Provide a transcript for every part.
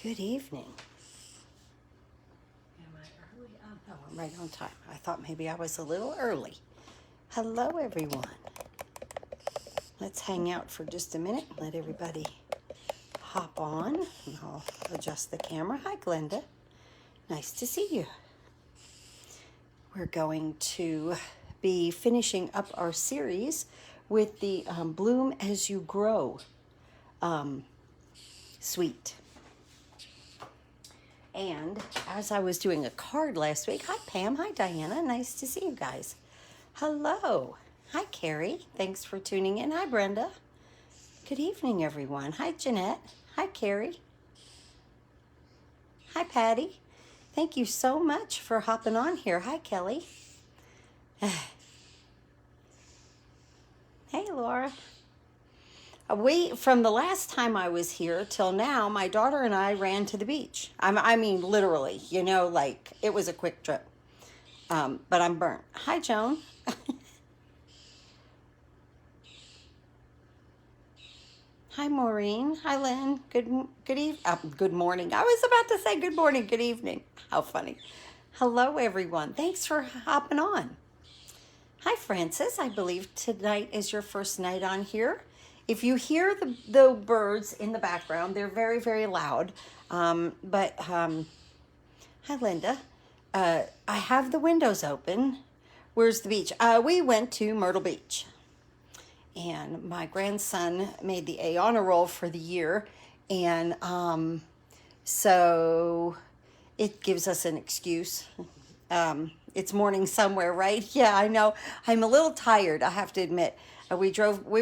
Good evening. Am I early? Oh, no, I'm right on time. I thought maybe I was a little early. Hello, everyone. Let's hang out for just a minute and let everybody hop on. And I'll adjust the camera. Hi, Glenda. Nice to see you. We're going to be finishing up our series with the Bloom as You Grow suite. And as I was doing a card last week, hi Pam, hi Diana, nice to see you guys. Hello, hi Carrie, thanks for tuning in. Hi Brenda, good evening everyone. Hi Jeanette, hi Carrie, hi Patty. Thank you so much for hopping on here. Hi Kelly. Hey Laura. From the last time I was here till now, my daughter and I ran to the beach. I mean, literally, like it was a quick trip. But I'm burnt. Hi, Joan. Hi, Maureen. Hi, Lynn. Good morning. I was about to say good morning, good evening. How funny. Hello, everyone. Thanks for hopping on. Hi, Francis. I believe tonight is your first night on here. If you hear the birds in the background, they're very, very loud. Hi, Linda. I have the windows open. Where's the beach? We went to Myrtle Beach. And my grandson made the A honor roll for the year. And so it gives us an excuse. It's morning somewhere, right? Yeah, I know. I'm a little tired, I have to admit. We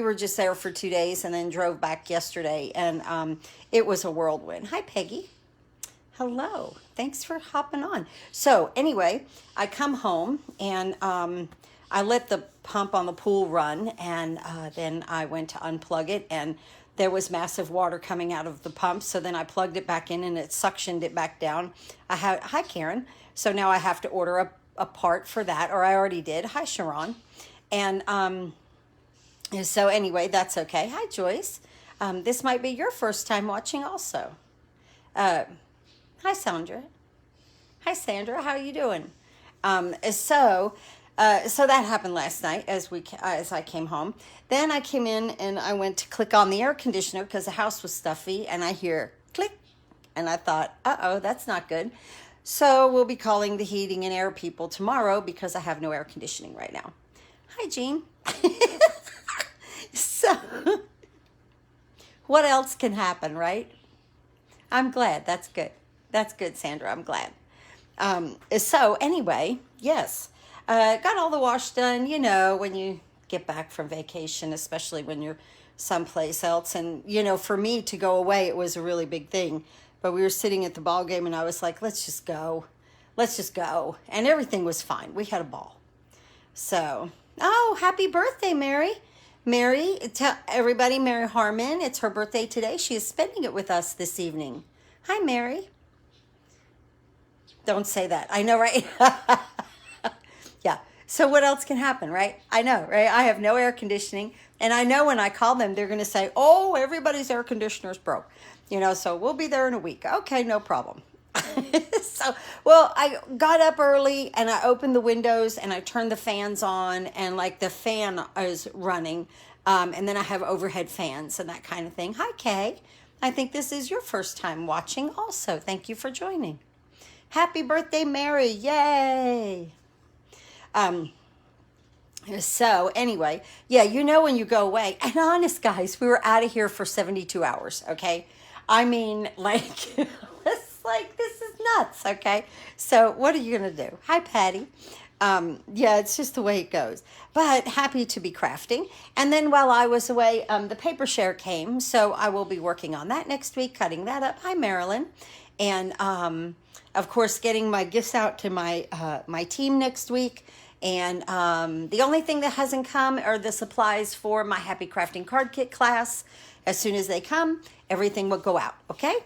were just there for 2 days and then drove back yesterday, and it was a whirlwind. Hi, Peggy. Hello. Thanks for hopping on. So anyway, I come home and I let the pump on the pool run, and then I went to unplug it, and there was massive water coming out of the pump. So then I plugged it back in, and it suctioned it back down. Hi, Karen. So now I have to order a part for that, or I already did. Hi, Sharon. And so anyway, that's okay. Hi, Joyce. This might be your first time watching also. Hi, Sandra. Hi, Sandra. How are you doing? So that happened last night as I came home. Then I came in and I went to click on the air conditioner because the house was stuffy, and I hear click, and I thought, uh-oh, that's not good. So we'll be calling the heating and air people tomorrow because I have no air conditioning right now. Hi, Jean. So, what else can happen, right? I'm glad. That's good. That's good, Sandra. I'm glad. So, anyway, yes. Got all the wash done, when you get back from vacation, especially when you're someplace else. And, for me to go away, it was a really big thing. But we were sitting at the ball game, and I was like, let's just go. Let's just go. And everything was fine. We had a ball. So, oh, happy birthday, Mary. Mary, tell everybody, Mary Harmon, it's her birthday today. She is spending it with us this evening. Hi, Mary. Don't say that. I know, right? Yeah. So what else can happen, right? I know, right? I have no air conditioning. And I know when I call them, they're going to say, oh, everybody's air conditioner's broke. So we'll be there in a week. Okay, no problem. I got up early and I opened the windows and I turned the fans on, and like the fan is running. And then I have overhead fans and that kind of thing. Hi, Kay. I think this is your first time watching also. Thank you for joining. Happy birthday, Mary. Yay. So anyway, yeah, when you go away, and honest guys, we were out of here for 72 hours. Okay. I mean, like, this is nuts, okay? So what are you going to do? Hi, Patty. Yeah, it's just the way it goes. But happy to be crafting. And then while I was away, the paper share came, so I will be working on that next week, cutting that up. Hi, Marilyn. And, of course, getting my gifts out to my team next week. And the only thing that hasn't come are the supplies for my Happy Crafting Card Kit class. As soon as they come, everything will go out, okay?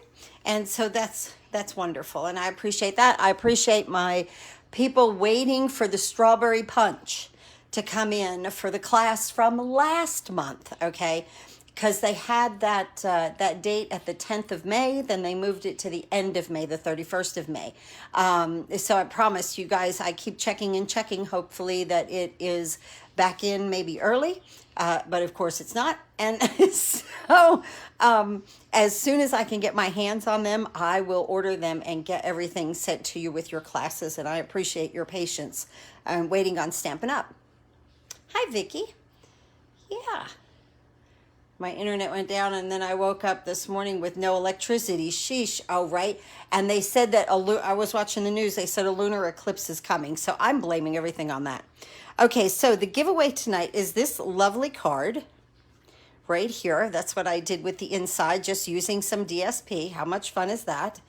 And so that's wonderful, and I appreciate that. I appreciate my people waiting for the strawberry punch to come in for the class from last month, okay? because they had that date at the 10th of May, then they moved it to the end of May, the 31st of May. So I promise you guys, I keep checking and checking, hopefully that it is back in maybe early, but of course it's not. And so as soon as I can get my hands on them, I will order them and get everything sent to you with your classes, and I appreciate your patience. I'm waiting on Stampin' Up. Hi, Vicky. Yeah. My internet went down, and then I woke up this morning with no electricity. Sheesh. Oh, right. And they said that I was watching the news. They said a lunar eclipse is coming. So I'm blaming everything on that. Okay, so the giveaway tonight is this lovely card right here. That's what I did with the inside, just using some DSP. How much fun is that?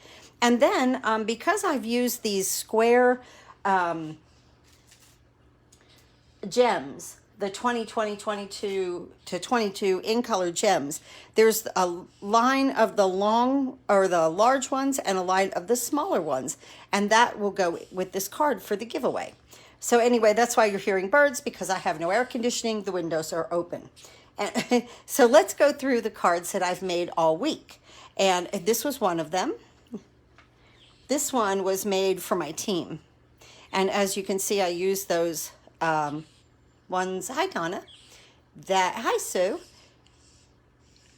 And then because I've used these square gems, the 22 to 22 in color gems, there's a line of the large ones and a line of the smaller ones, and that will go with this card for the giveaway. So anyway, that's why you're hearing birds, because I have no air conditioning, the windows are open. And so let's go through the cards that I've made all week, and this was one of them. This one was made for my team, and as you can see, I used those ones. Hi, Donna. Hi, Sue.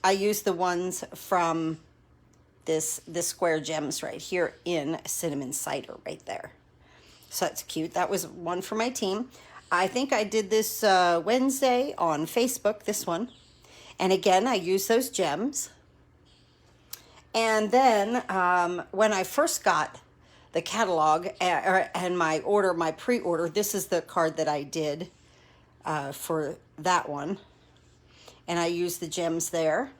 I used the ones from this square gems right here in cinnamon cider right there. So that's cute. That was one for my team. I think I did this Wednesday on Facebook, this one. And again, I used those gems. And then when I first got the catalog and my pre-order, this is the card that I did for that one, and I used the gems there.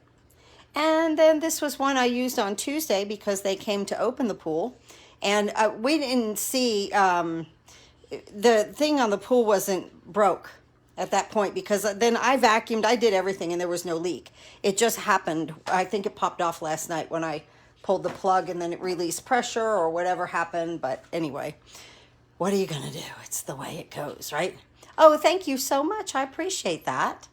And then this was one I used on Tuesday because they came to open the pool, and we didn't see the thing on the pool wasn't broke at that point, because then I vacuumed, I did everything, and there was no leak. It just happened. I think it popped off last night when I pulled the plug, and then it released pressure or whatever happened. But anyway, what are you gonna do? It's the way it goes, right? Oh, thank you so much. I appreciate that.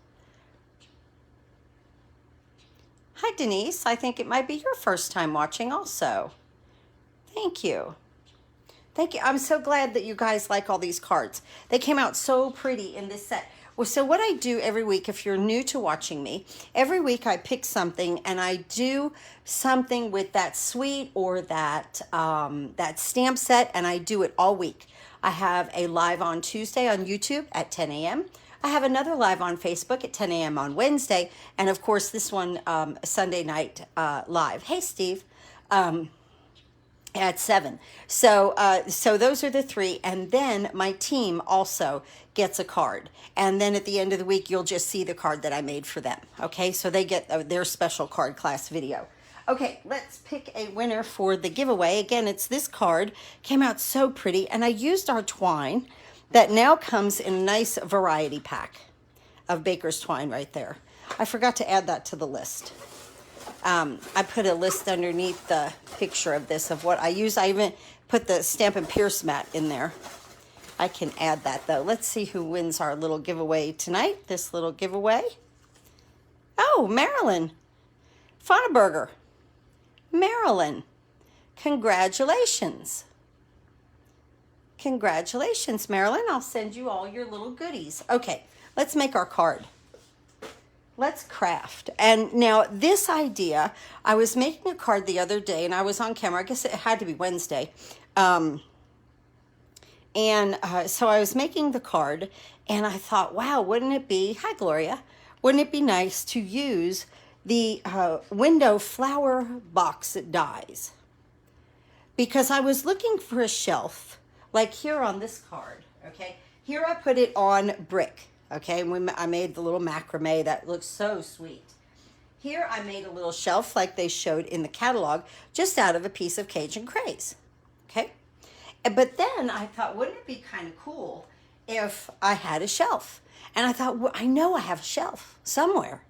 Hi, Denise. I think it might be your first time watching also. Thank you. Thank you. I'm so glad that you guys like all these cards. They came out so pretty in this set. Well, so what I do every week, if you're new to watching me, every week I pick something and I do something with that suite or that stamp set, and I do it all week. I have a live on Tuesday on YouTube at 10 a.m. I have another live on Facebook at 10 a.m. on Wednesday. And of course, this one Sunday night live. Hey, Steve. At 7. So those are the three. And then my team also gets a card. And then at the end of the week, you'll just see the card that I made for them. Okay, so they get their special card class video. Okay, let's pick a winner for the giveaway. Again, it's this card. Came out so pretty. And I used our twine that now comes in a nice variety pack of baker's twine right there. I forgot to add that to the list. I put a list underneath the picture of this of what I use. I even put the Stampin' Pierce mat in there. I can add that though. Let's see who wins our little giveaway tonight. This little giveaway. Oh, Marilyn Fonneberger. Marilyn, congratulations. Congratulations, Marilyn. I'll send you all your little goodies. Okay, let's make our card. Let's craft. And now this idea, I was making a card the other day and I was on camera. I guess it had to be Wednesday. So I was making the card and I thought, wow, wouldn't it be, hi Gloria, wouldn't it be nice to use the window flower box dies? Because I was looking for a shelf, like here on this card, okay? Here I put it on brick. Okay, I made the little macrame that looks so sweet. Here I made a little shelf like they showed in the catalog, just out of a piece of Cajun Craze. Okay, but then I thought, wouldn't it be kind of cool if I had a shelf? And I thought, well, I know I have a shelf somewhere.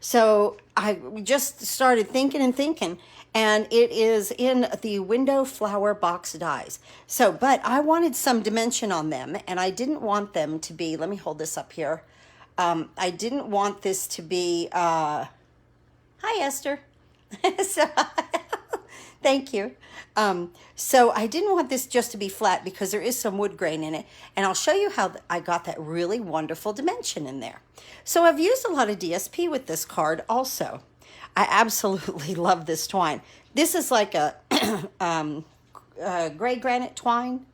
So I just started thinking and thinking, and it is in the window flower box dies. So, but I wanted some dimension on them, and I didn't want them to be, let me hold this up here. I didn't want this to be Hi, Esther. So, thank you. So I didn't want this just to be flat because there is some wood grain in it. And I'll show you how I got that really wonderful dimension in there. So I've used a lot of DSP with this card also. I absolutely love this twine. This is like a, gray granite twine.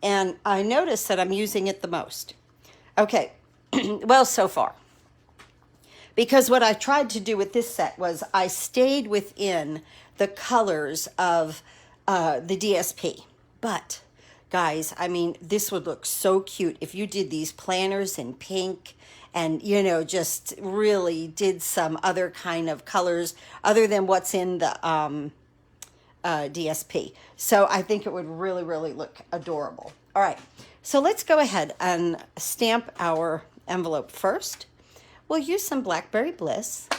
And I notice that I'm using it the most. Okay, well, so far. Because what I tried to do with this set was I stayed within the colors of the DSP. But, guys, I mean, this would look so cute if you did these planners in pink and, you know, just really did some other kind of colors other than what's in the DSP. So I think it would really, really look adorable. All right, so let's go ahead and stamp our envelope first. We'll use some Blackberry Bliss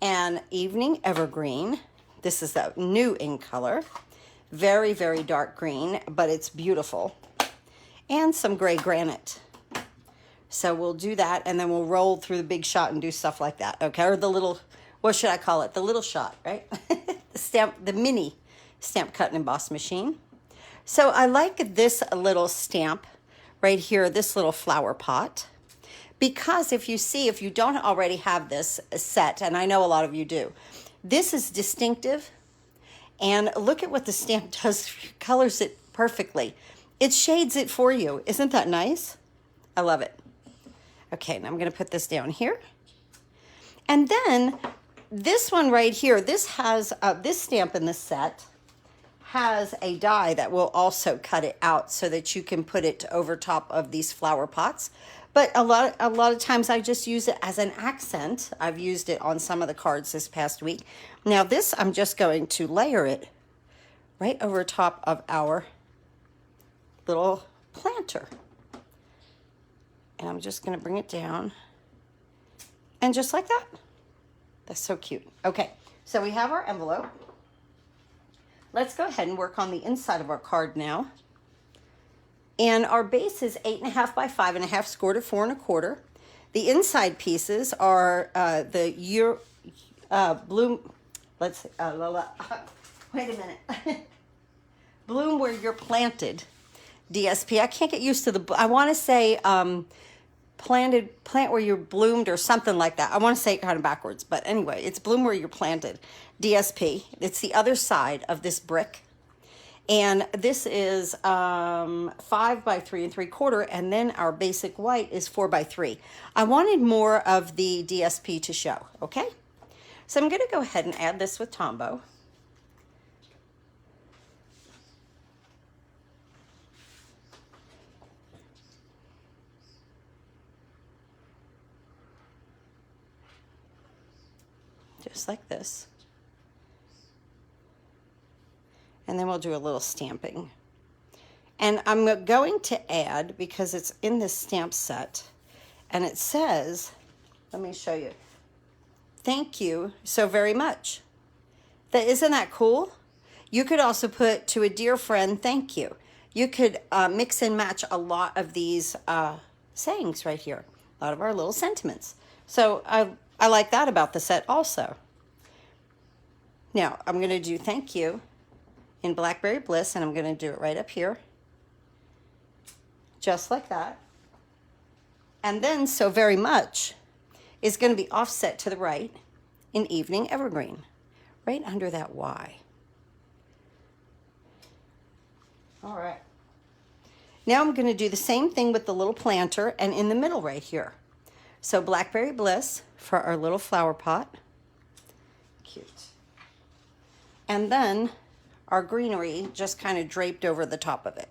and Evening Evergreen. This is the new in color. Very, very dark green, but it's beautiful. And some gray granite. So we'll do that, and then we'll roll through the big shot and do stuff like that, okay? Or the little, what should I call it? The little shot, right? The mini stamp cut and emboss machine. So I like this little stamp right here, this little flower pot, because if you don't already have this set, and I know a lot of you do, this is distinctive. And look at what the stamp does, colors it perfectly. It shades it for you. Isn't that nice? I love it. Okay, and I'm gonna put this down here. And then this one right here, this has, this stamp in the set has a die that will also cut it out so that you can put it over top of these flower pots. But a lot of times I just use it as an accent. I've used it on some of the cards this past week. Now this, I'm just going to layer it right over top of our little planter. And I'm just going to bring it down. And just like that. That's so cute. Okay, so we have our envelope. Let's go ahead and work on the inside of our card now. And our base is 8.5 by 5.5, scored at 4 1/4. The inside pieces are the bloom. Let's see, wait a minute. Bloom where you're planted. DSP. I can't get used to the. I want to say plant where you're bloomed or something like that. I want to say it kind of backwards, but anyway, it's bloom where you're planted. DSP. It's the other side of this brick. And this is 5 by 3 3/4, and then our basic white is 4 by 3. I wanted more of the DSP to show, okay? So I'm going to go ahead and add this with Tombow. Just like this. And then we'll do a little stamping. And I'm going to add, because it's in this stamp set, and it says, let me show you, thank you so very much. Isn't that cool? You could also put, to a dear friend, thank you. You could mix and match a lot of these sayings right here, a lot of our little sentiments. So I like that about the set also. Now, I'm going to do thank you in Blackberry Bliss, and I'm going to do it right up here. Just like that. And then, so very much is going to be offset to the right in Evening Evergreen, right under that Y. All right. Now I'm going to do the same thing with the little planter and in the middle right here. So Blackberry Bliss for our little flower pot. Cute. And then our greenery just kind of draped over the top of it.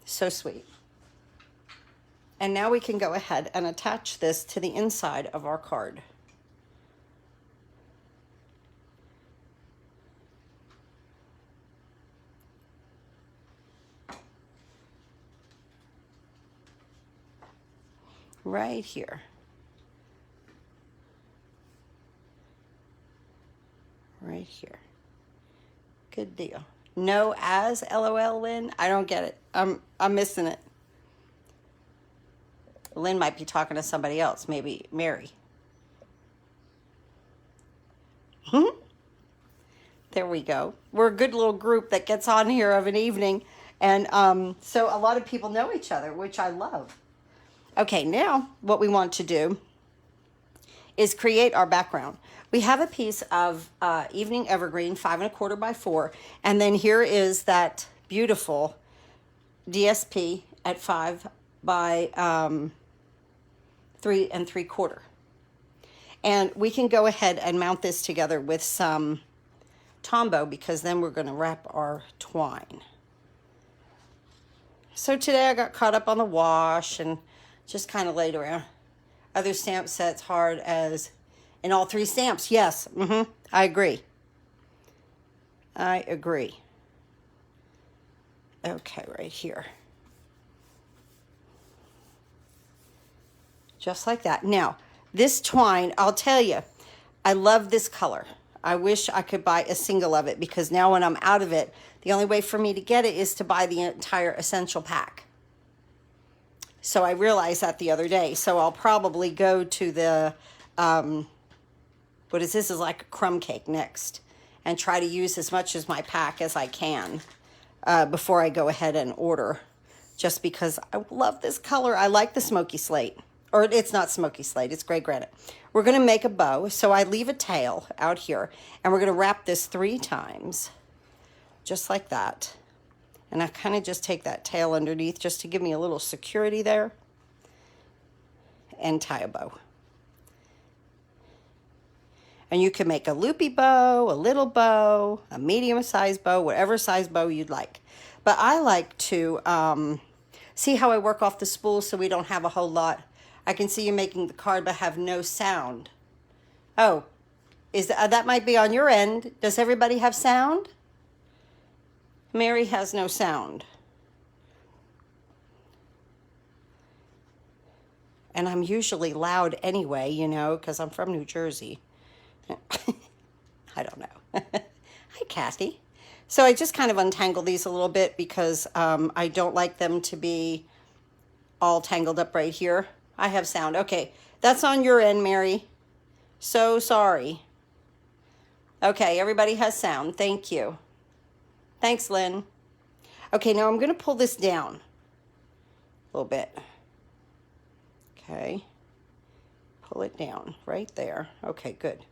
So sweet. And now we can go ahead and attach this to the inside of our card. Right here. Right here. Good deal. No as LOL, Lynn? I don't get it. I'm missing it. Lynn might be talking to somebody else, maybe Mary. There we go. We're a good little group that gets on here of an evening. And so a lot of people know each other, which I love. Okay, now what we want to do is create our background. We have a piece of evening evergreen, 5 1/4 by 4. And then here is that beautiful DSP at 5 by 3 3/4. And we can go ahead and mount this together with some Tombow, because then we're going to wrap our twine. So today I got caught up on the wash and just kind of laid around. Other stamp sets hard as in all 3 stamps. Yes, I agree. I agree. Okay, right here. Just like that. Now, this twine, I'll tell you, I love this color. I wish I could buy a single of it, because now when I'm out of it, the only way for me to get it is to buy the entire essential pack. So I realized that the other day. So I'll probably go to the, what is this? Is like a crumb cake next, and try to use as much as my pack as I can before I go ahead and order, just because I love this color. I like the smoky slate. Or it's not smoky slate, it's gray granite. We're going to make a bow, so I leave a tail out here, and we're going to wrap this 3 times, just like that. And I kind of just take that tail underneath just to give me a little security there, and tie a bow. And you can make a loopy bow, a little bow, a medium-sized bow, whatever size bow you'd like. But I like to see how I work off the spool so we don't have a whole lot. I can see you making the card but have no sound. Oh, is that might be on your end. Does everybody have sound? Mary has no sound. And I'm usually loud anyway, you know, because I'm from New Jersey. I don't know. Hi, Kathy. So I just kind of untangle these a little bit, because I don't like them to be all tangled up right here. I have sound. Okay, that's on your end, Mary. So sorry. Okay, everybody has sound. Thank you. Thanks, Lynn. Okay, now I'm going to pull this down a little bit. Okay. Pull it down right there. Okay, good.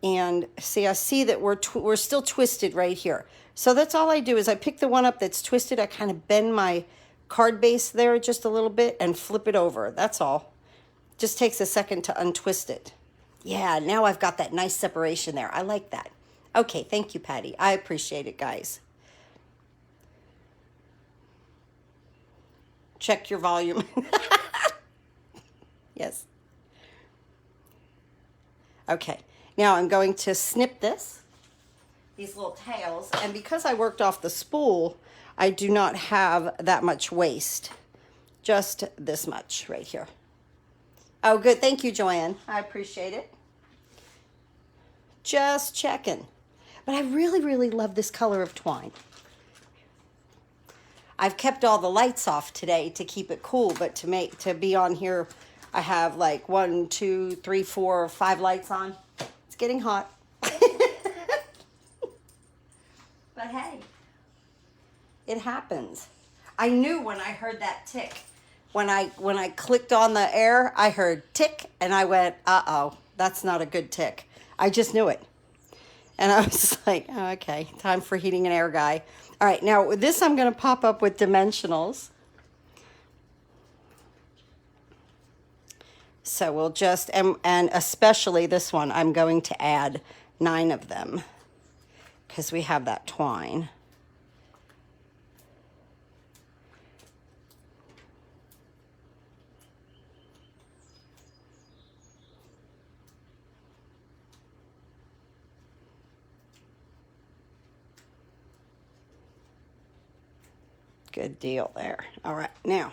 And see, I see that we're still twisted right here. So that's all I do is I pick the one up that's twisted. I kind of bend my card base there just a little bit and flip it over. That's all. Just takes a second to untwist it. Yeah, now I've got that nice separation there. I like that. Okay, thank you, Patty. I appreciate it, guys. Check your volume. Yes. Okay, now I'm going to snip these little tails, and because I worked off the spool, I do not have that much waste. Just this much right here. Oh, good. Thank you, Joanne. I appreciate it. Just checking. But I really, really love this color of twine. I've kept all the lights off today to keep it cool, but to be on here, I have like 1, 2, 3, 4, 5 lights on. It's getting hot. But hey, it happens. I knew when I heard that tick. When I clicked on the air, I heard tick, and I went, uh-oh, that's not a good tick. I just knew it. And I was like, oh, okay, time for heating and air guy. All right, now with this, I'm going to pop up with dimensionals. So we'll just, and especially this one, I'm going to add 9 of them, because we have that twine. Good deal there. All right, now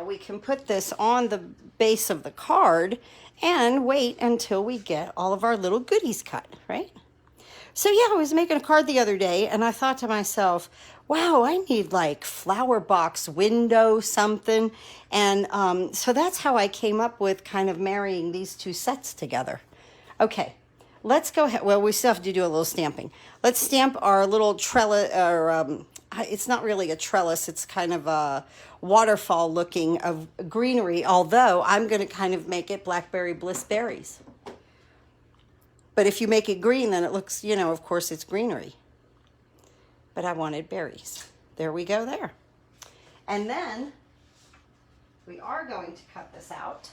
we can put this on the base of the card and wait until we get all of our little goodies cut, right? So yeah, I was making a card the other day and I thought to myself, wow, I need like flower box window something. And so that's how I came up with kind of marrying these two sets together. Okay, let's go ahead. Well, we still have to do a little stamping. Let's stamp our little trellis, or it's not really a trellis, it's kind of a waterfall looking of greenery, although I'm going to kind of make it blackberry bliss berries. But if you make it green, then it looks, you know, of course it's greenery. But I wanted berries. There we go there. And then we are going to cut this out,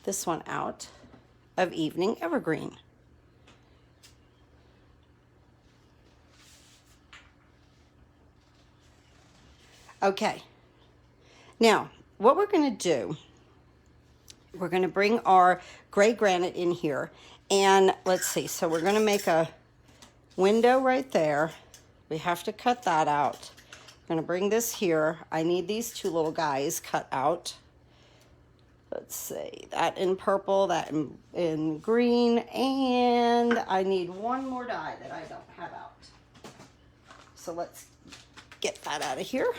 this one out of Evening Evergreen. Okay. Now, what we're going to do, we're going to bring our gray granite in here. And let's see, so we're going to make a window right there. We have to cut that out. I'm going to bring this here. I need these two little guys cut out. Let's see, that in purple, that in green, and I need one more die that I don't have out. So let's get that out of here.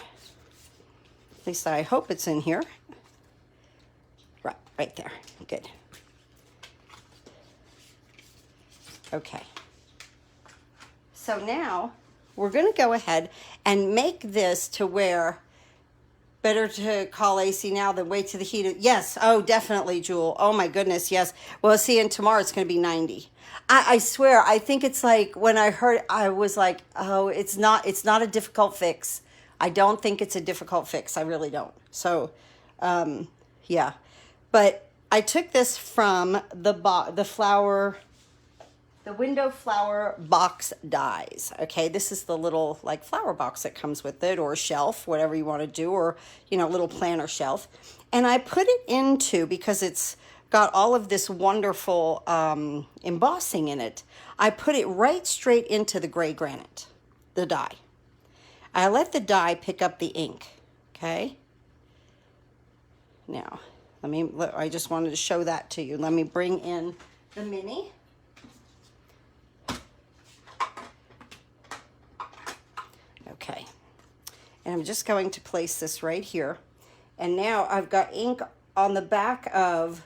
At least I hope it's in here. Right there, good. Okay, so now we're going to go ahead and make this to where better to call AC now than wait to the heat. Yes, oh, definitely, Jewel. Oh, my goodness, yes. Well, see, and tomorrow it's going to be 90. I swear, I think it's like when I heard, I was like, oh, it's not a difficult fix. I don't think it's a difficult fix. I really don't. So, yeah. But I took this from the window flower box dies. Okay, this is the little like flower box that comes with it, or shelf, whatever you want to do, or, you know, little planter shelf. And I put it into, because it's got all of this wonderful embossing in it, I put it right straight into the gray granite, the die. I let the die pick up the ink. Okay, now I just wanted to show that to you. Let me bring in the mini. Okay, and I'm just going to place this right here. And now I've got ink on the back of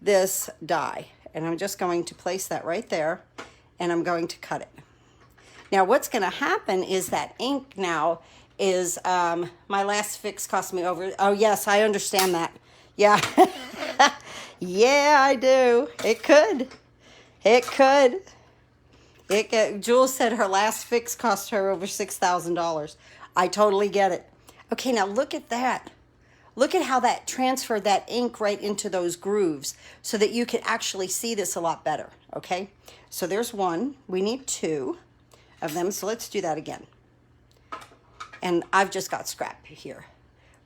this die. And I'm just going to place that right there, and I'm going to cut it. Now what's going to happen is that ink now is, my last fix cost me over, oh yes, I understand that. Yeah, yeah, I do. It could. It could. Jules said her last fix cost her over $6,000. I totally get it. Okay, now look at that. Look at how that transferred that ink right into those grooves so that you can actually see this a lot better, okay? So there's one. We need two of them, so let's do that again. And I've just got scrap here.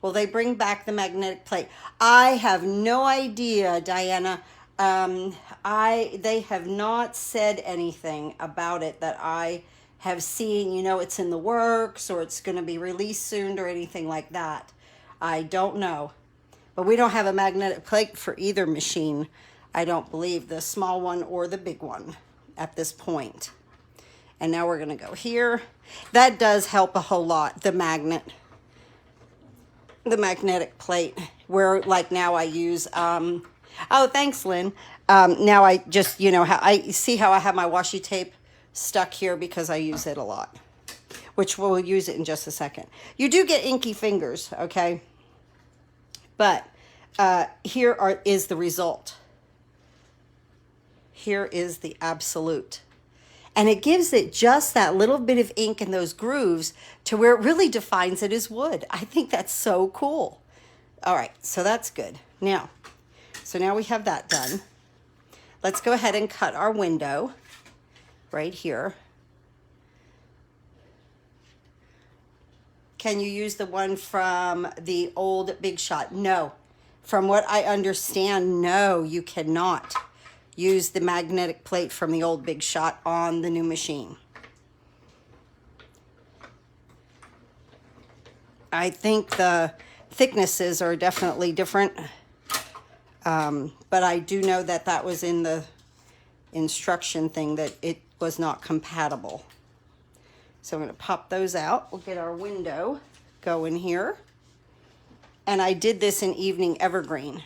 Will they bring back the magnetic plate? I have no idea, Diana. They have not said anything about it that I have seen. You know, it's in the works, or it's going to be released soon, or anything like that. I don't know. But we don't have a magnetic plate for either machine, I don't believe, the small one or the big one at this point. And now we're going to go here. That does help a whole lot, the magnetic plate, where like now I use, oh, thanks, Lynn. Now I just, you know, I see how I have my washi tape stuck here because I use it a lot, which we'll use it in just a second. You do get inky fingers, okay? But here is the result. Here is the absolute. And it gives it just that little bit of ink in those grooves to where it really defines it as wood. I think that's so cool. All right, so that's good. Now, so now we have that done. Let's go ahead and cut our window right here. Can you use the one from the old Big Shot? No. From what I understand, no, you cannot use the magnetic plate from the old Big Shot on the new machine. I think the thicknesses are definitely different, but I do know that that was in the instruction thing, that it was not compatible. So I'm going to pop those out. We'll get our window going here. And I did this in evening evergreen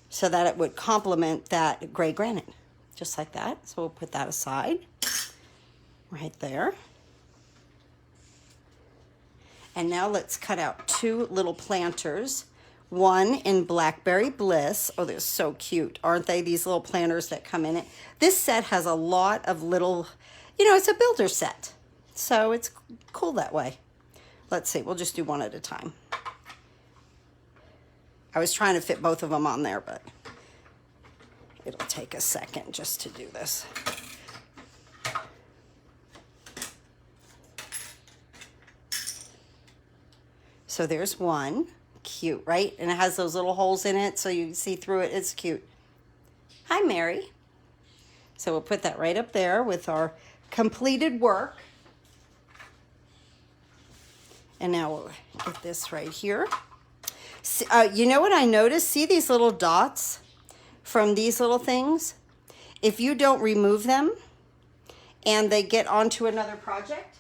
so that it would complement that gray granite, just like that. So we'll put that aside right there. And now let's cut out 2 little planters. One in Blackberry Bliss. Oh, they're so cute, aren't they? These little planters that come in it. This set has a lot of little, you know, it's a builder set. So it's cool that way. Let's see, we'll just do one at a time. I was trying to fit both of them on there, but it'll take a second just to do this. So there's one. Cute, right? And it has those little holes in it so you can see through it. It's cute. Hi, Mary. So we'll put that right up there with our completed work. And now we'll get this right here. You know what I noticed? See these little dots from these little things? If you don't remove them and they get onto another project,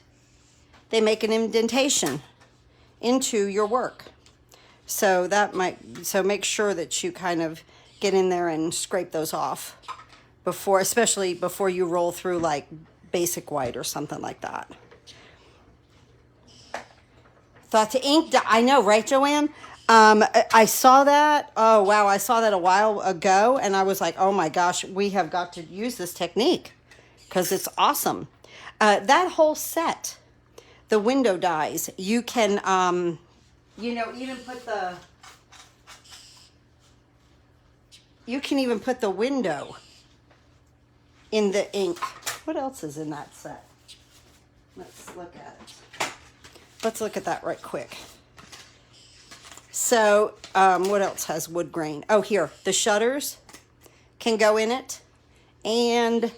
they make an indentation into your work. So that so make sure that you kind of get in there and scrape those off before, especially before you roll through like basic white or something like that. Thought to ink, I know, right, Joanne? I saw that. Oh, wow. I saw that a while ago and I was like, oh my gosh, we have got to use this technique because it's awesome. That whole set, the window dies, you can, you know, even put the, you can even put the window in the ink. What else is in that set? Let's look at it. Let's look at that right quick. So, what else has wood grain? Oh, here, the shutters can go in it, and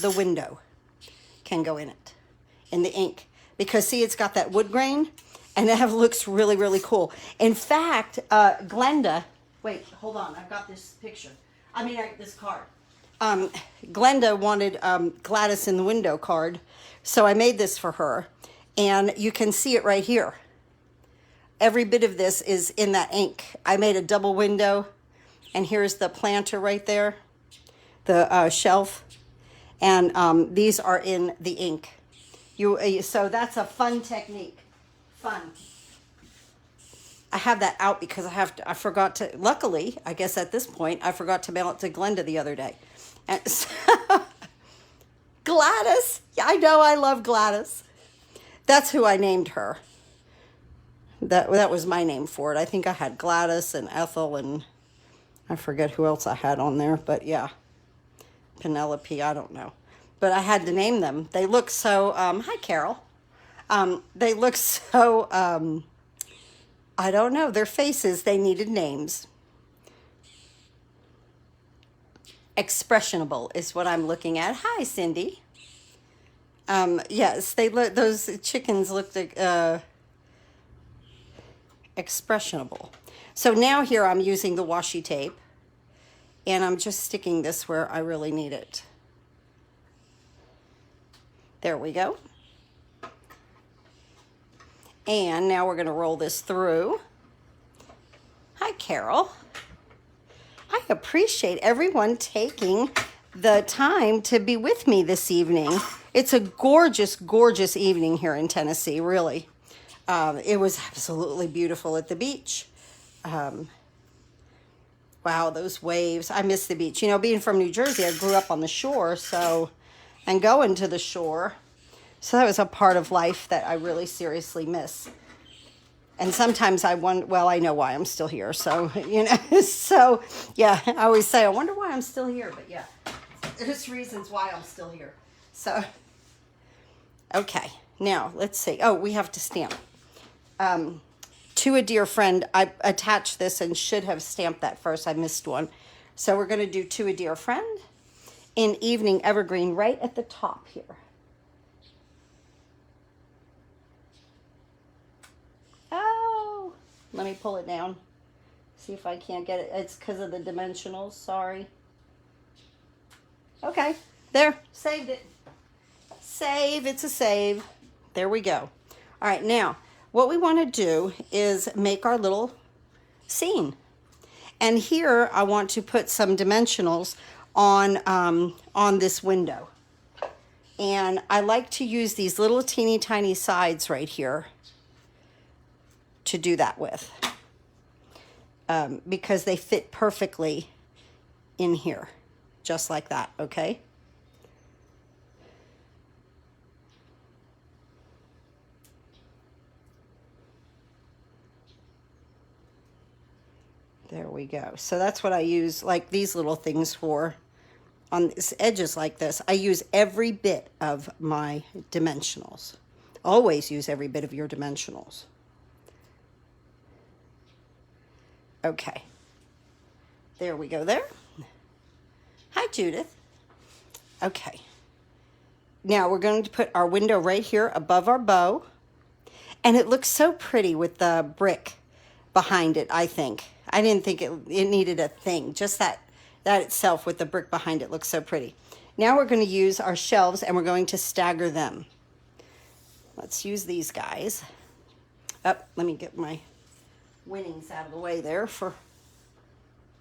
the window can go in it, in the ink. Because, see, it's got that wood grain, and that looks really, really cool. In fact, Glenda, wait, hold on, I've got this picture. This card. Glenda wanted Gladys in the window card, so I made this for her. And you can see it right here. Every bit of this is in that ink. I made a double window, and here's the planter right there, the shelf, and these are in the ink. So that's a fun technique. Fun. I have that out because I forgot to, luckily, I guess at this point, I forgot to mail it to Glenda the other day. And so, Gladys. Yeah, I know, I love Gladys. That's who I named her. That was my name for it. I think I had Gladys and Ethel and I forget who else I had on there, but yeah. Penelope, I don't know. But I had to name them. They look so, hi Carol. They look so, I don't know, their faces, they needed names. Expressionable is what I'm looking at. Hi, Cindy. Yes, they look, those chickens looked expressionable. So now here I'm using the washi tape and I'm just sticking this where I really need it. There we go. And now we're going to roll this through. Hi, Carol. I appreciate everyone taking the time to be with me this evening. It's a gorgeous, gorgeous evening here in Tennessee, really. It was absolutely beautiful at the beach. Wow, those waves. I miss the beach. You know, being from New Jersey, I grew up on the shore, and going to the shore. So that was a part of life that I really seriously miss. And sometimes I wonder, well, I know why I'm still here. So, you know, so yeah, I always say, I wonder why I'm still here. But yeah, there's reasons why I'm still here. So, okay, now let's see. Oh, we have to stamp. To a dear friend, I attached this and should have stamped that first. I missed one. So we're going to do to a dear friend in evening evergreen right at the top here. Oh, let me pull it down. See if I can't get it. It's because of the dimensionals. Sorry. Okay, there, saved it. Save, it's a save. There we go. All right, now what we want to do is make our little scene. And here I want to put some dimensionals on this window. And I like to use these little teeny tiny sides right here to do that with. Because they fit perfectly in here, just like that, okay? There we go. So that's what I use, like these little things for. On these edges like this, I use every bit of my dimensionals. Always use every bit of your dimensionals. Okay. There we go there. Hi, Judith. Okay. Now we're going to put our window right here above our bow. And it looks so pretty with the brick behind it, I think. I didn't think it needed a thing. Just that itself with the brick behind it looks so pretty. Now we're going to use our shelves and we're going to stagger them. Let's use these guys. Let me get my winnings out of the way there for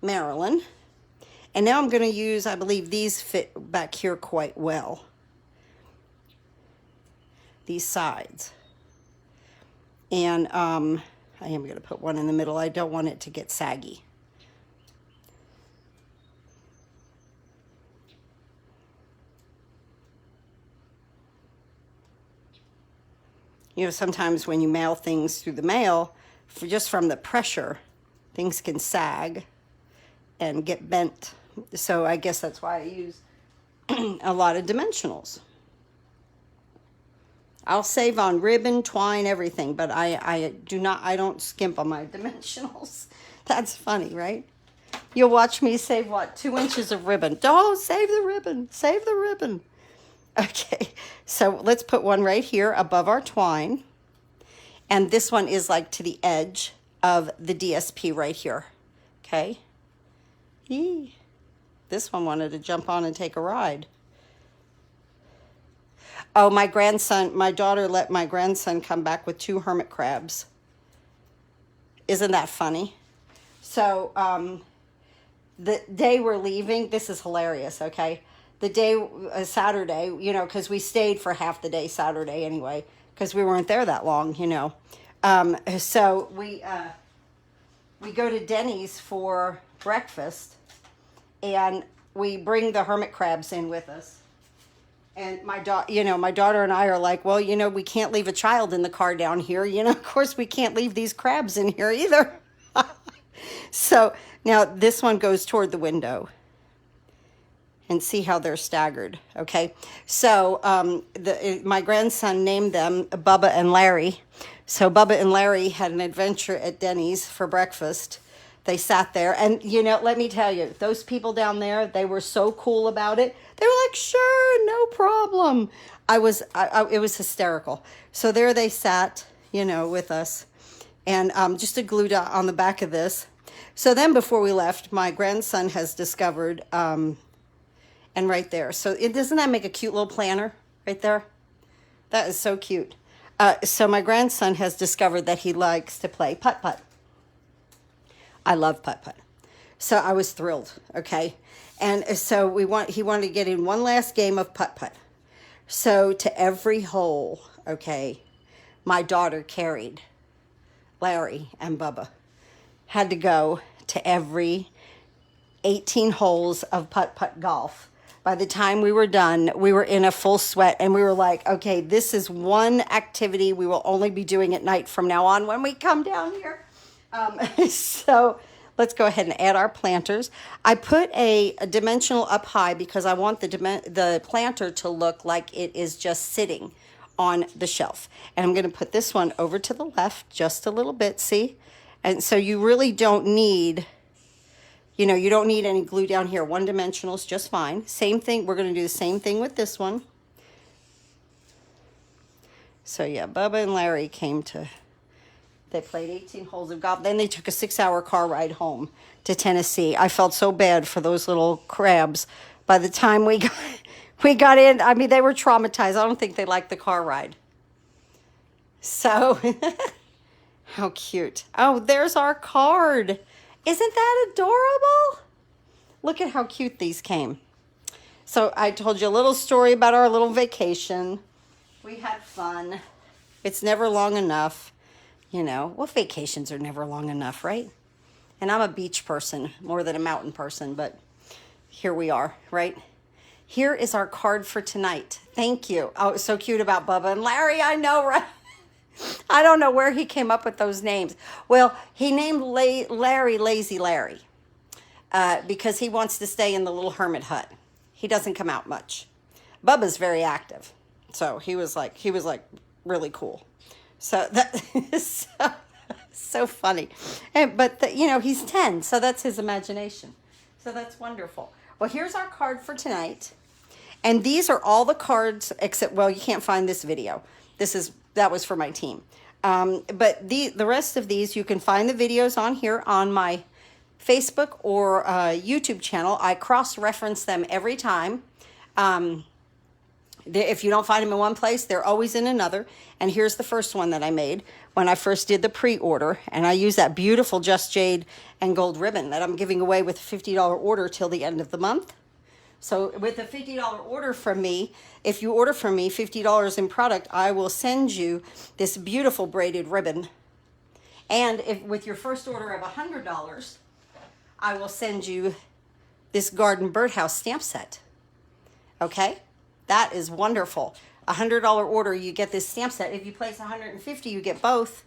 Marilyn. And now I'm going to use, I believe these fit back here quite well. These sides. And I am going to put one in the middle. I don't want it to get saggy. You know, sometimes when you mail things through the mail, just from the pressure, things can sag and get bent. So I guess that's why I use a lot of dimensionals. I'll save on ribbon, twine, everything, but I don't skimp on my dimensionals. That's funny, right? You'll watch me save, what, 2 inches of ribbon. Oh, save the ribbon, save the ribbon. Okay, so let's put one right here above our twine. And this one is like to the edge of the DSP right here, okay? Yee. This one wanted to jump on and take a ride. Oh, my daughter let my grandson come back with 2 hermit crabs. Isn't that funny? So, the day we're leaving, this is hilarious, okay? The day, Saturday, you know, because we stayed for half the day Saturday anyway, because we weren't there that long, you know. So we go to Denny's for breakfast, and we bring the hermit crabs in with us. And my daughter and I are like, well, you know, we can't leave a child in the car down here. You know, of course, we can't leave these crabs in here either. So now this one goes toward the window. And see how they're staggered, okay? So my grandson named them Bubba and Larry. So Bubba and Larry had an adventure at Denny's for breakfast. They sat there, and you know, let me tell you, those people down there, they were so cool about it. They were like, sure, no problem. It was hysterical. So there they sat, you know, with us, and just a glue dot on the back of this. So then before we left, my grandson has discovered, and right there. So doesn't that make a cute little planner right there? That is so cute. So my grandson has discovered that he likes to play putt-putt. I love putt-putt. So I was thrilled, okay? And so he wanted to get in one last game of putt-putt. So to every hole, okay, my daughter carried Larry and Bubba. Had to go to every 18 holes of putt-putt golf. By the time we were done, we were in a full sweat, and we were like, okay, this is one activity we will only be doing at night from now on when we come down here. So let's go ahead and add our planters. I put a dimensional up high because I want the planter to look like it is just sitting on the shelf. And I'm going to put this one over to the left just a little bit, see? And so you really don't need... You know, you don't need any glue down here. One dimensional is just fine. Same thing. We're going to do the same thing with this one. So, yeah, Bubba and Larry they played 18 holes of golf. Then they took a 6-hour car ride home to Tennessee. I felt so bad for those little crabs. By the time we We got in. I mean, they were traumatized. I don't think they liked the car ride. So, how cute. Oh, there's our card. Isn't that adorable? Look at how cute these came. So I told you a little story about our little vacation. We had fun. It's never long enough. You know, well, vacations are never long enough, right? And I'm a beach person more than a mountain person, but here we are, right? Here is our card for tonight. Thank you. Oh, it's so cute about Bubba and Larry. I know, right? I don't know where he came up with those names. Well, he named Larry Lazy Larry because he wants to stay in the little hermit hut. He doesn't come out much. Bubba's very active. So he was like really cool. So that is so funny. But you know, he's 10, so that's his imagination. So that's wonderful. Well, here's our card for tonight. And these are all the cards except, well, you can't find this video. That was for my team. But the rest of these, you can find the videos on here on my Facebook or YouTube channel. I cross-reference them every time. If you don't find them in one place, they're always in another. And here's the first one that I made when I first did the pre-order. And I use that beautiful Just Jade and gold ribbon that I'm giving away with a $50 order till the end of the month. So with a $50 order from me, if you order from me $50 in product, I will send you this beautiful braided ribbon. And with your first order of $100, I will send you this garden birdhouse stamp set. Okay? That is wonderful. $100 order, you get this stamp set. If you place $150, you get both.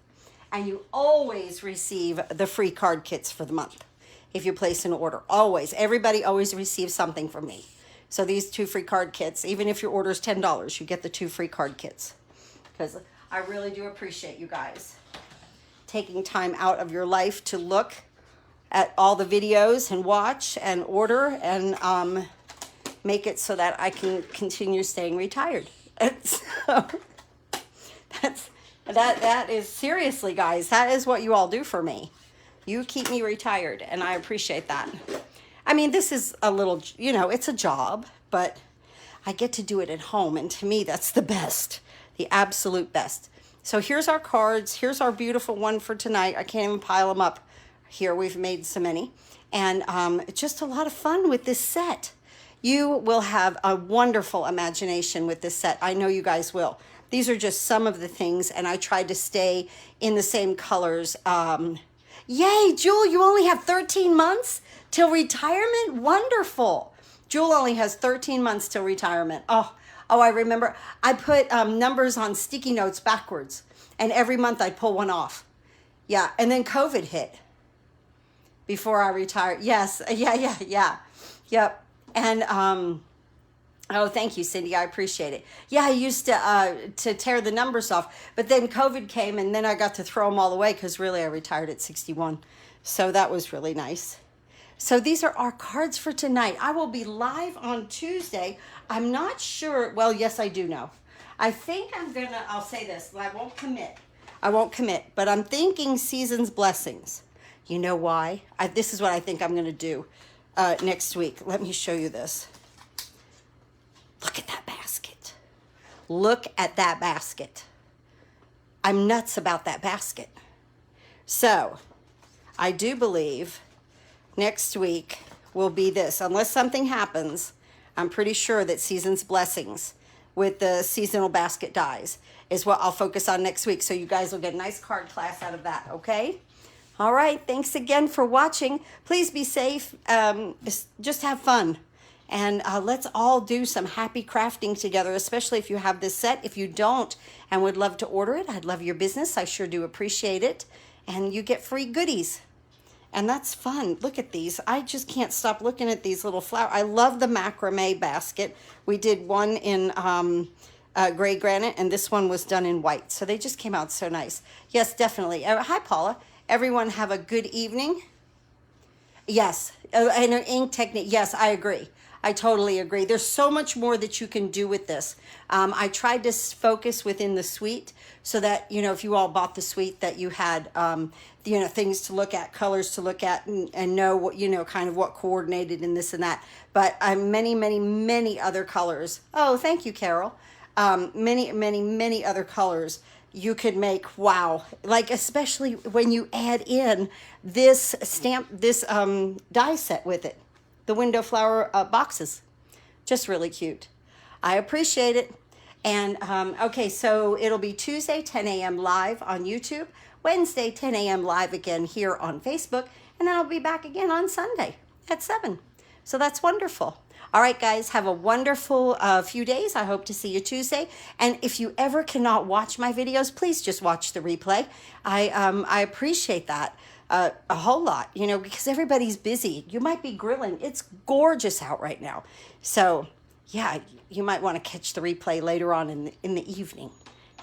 And you always receive the free card kits for the month. If you place an order, always. Everybody always receives something from me. So these 2 free card kits, even if your order is $10, you get the 2 free card kits. Because I really do appreciate you guys taking time out of your life to look at all the videos and watch and order and make it so that I can continue staying retired. So that is seriously, guys, that is what you all do for me. You keep me retired, and I appreciate that. I mean, this is a little, you know, it's a job, but I get to do it at home, and to me, that's the best, the absolute best. So here's our cards. Here's our beautiful one for tonight. I can't even pile them up here. We've made so many. And it's just a lot of fun with this set. You will have a wonderful imagination with this set. I know you guys will. These are just some of the things, and I tried to stay in the same colors. Yay, Jewel, you only have 13 months till retirement? Wonderful. Jewel only has 13 months till retirement. Oh, I remember. I put numbers on sticky notes backwards, and every month I'd pull one off. Yeah, and then COVID hit before I retired. Yes, yeah. Yep. And, oh, thank you, Cindy. I appreciate it. Yeah, I used to tear the numbers off, but then COVID came, and then I got to throw them all away because really I retired at 61. So that was really nice. So these are our cards for tonight. I will be live on Tuesday. I'm not sure. Well, yes, I do know. I think I'll say this. I won't commit, but I'm thinking Season's Blessings. You know why? This is what I think I'm going to do next week. Let me show you this. Look at that basket. Look at that basket. I'm nuts about that basket. So I do believe next week will be this. Unless something happens, I'm pretty sure that Season's Blessings with the seasonal basket dies is what I'll focus on next week. So you guys will get a nice card class out of that, okay? All right, thanks again for watching. Please be safe. Just have fun. And let's all do some happy crafting together, especially if you have this set. If you don't and would love to order it, I'd love your business. I sure do appreciate it. And you get free goodies. And that's fun. Look at these. I just can't stop looking at these little flowers. I love the macrame basket. We did one in gray granite, and this one was done in white. So they just came out so nice. Yes, definitely. Hi, Paula. Everyone have a good evening. Yes, and an ink technique. Yes, I agree. I totally agree. There's so much more that you can do with this. I tried to focus within the suite so that, you know, if you all bought the suite, that you had, you know, things to look at, colors to look at, and know what, you know, kind of what coordinated in this and that. But many, many, many other colors. Oh, thank you, Carol. Many, many, many other colors you could make. Wow. Like, especially when you add in this die set with it, the window flower boxes. Just really cute. I appreciate it. And okay, so it'll be Tuesday 10 a.m. live on YouTube, Wednesday 10 a.m. live again here on Facebook, and then I'll be back again on Sunday at 7. So that's wonderful. All right, guys, have a wonderful few days. I hope to see you Tuesday. And if you ever cannot watch my videos, please just watch the replay. I appreciate that a whole lot, you know, because everybody's busy. You might be grilling. It's gorgeous out right now. So, yeah, you might want to catch the replay later on in the evening.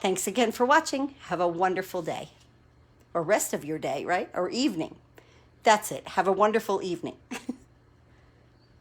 Thanks again for watching. Have a wonderful day. Or rest of your day, right? Or evening. That's it. Have a wonderful evening.